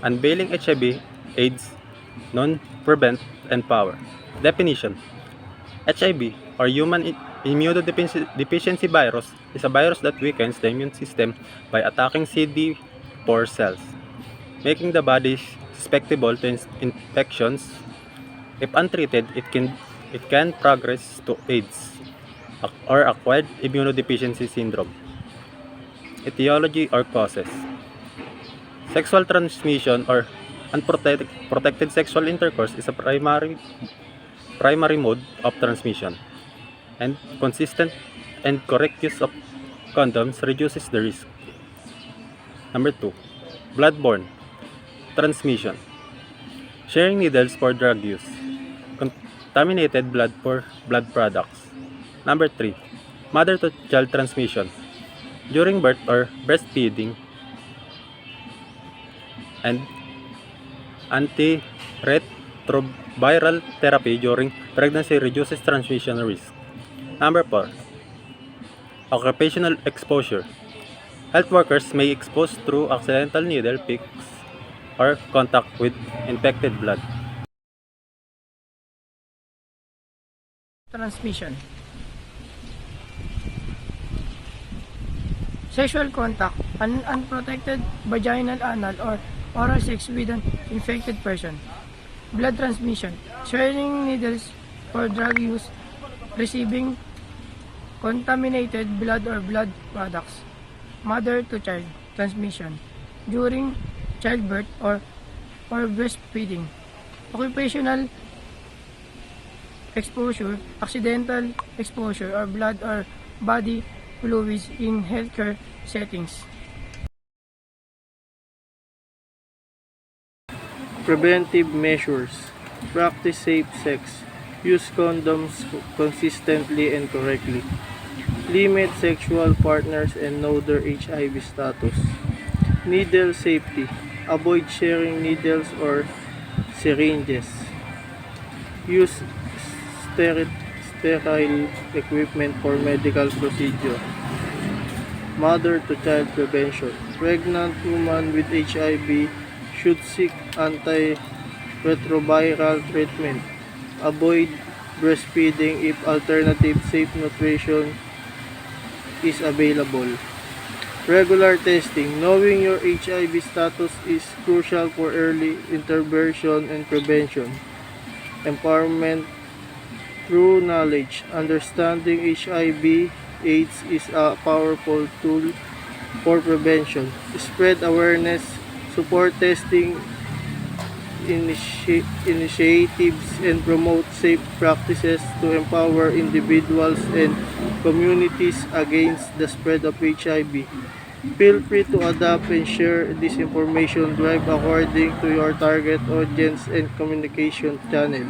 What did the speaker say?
Unveiling HIV, AIDS, non-prevent, and power. Definition: HIV, or human immunodeficiency virus, is a virus that weakens the immune system by attacking CD4 cells, making the body susceptible to infections. If untreated, it can progress to AIDS or acquired immunodeficiency syndrome. Etiology or causes: sexual transmission or unprotected sexual intercourse is a primary mode of transmission, and consistent and correct use of condoms reduces the risk. Number 2, bloodborne transmission. Sharing needles for drug use. Contaminated blood for blood products. Number 3, mother to child transmission. During birth or breastfeeding, and antiretroviral therapy during pregnancy reduces transmission risk. Number 4, occupational exposure. Health workers may expose through accidental needle pricks or contact with infected blood. Transmission. Sexual contact, unprotected vaginal, anal, or oral sex with an infected person. Blood transmission, sharing needles for drug use, receiving contaminated blood or blood products. Mother to child transmission, during childbirth or breastfeeding. Occupational exposure, accidental exposure or blood or body fluids in healthcare settings. Preventive measures. Practice safe sex. Use condoms consistently and correctly. Limit sexual partners and know their HIV status. Needle safety. Avoid sharing needles or syringes. Use sterile equipment for medical procedure. Mother to child prevention. Pregnant women with HIV should seek antiretroviral treatment. Avoid breastfeeding if alternative safe nutrition is available. Regular testing. Knowing your HIV status is crucial for early intervention and prevention. Empowerment through knowledge. Understanding HIV/AIDS is a powerful tool for prevention. Spread awareness, support testing initiatives, and promote safe practices to empower individuals and communities against the spread of HIV. Feel free to adapt and share this information drive according to your target audience and communication channel.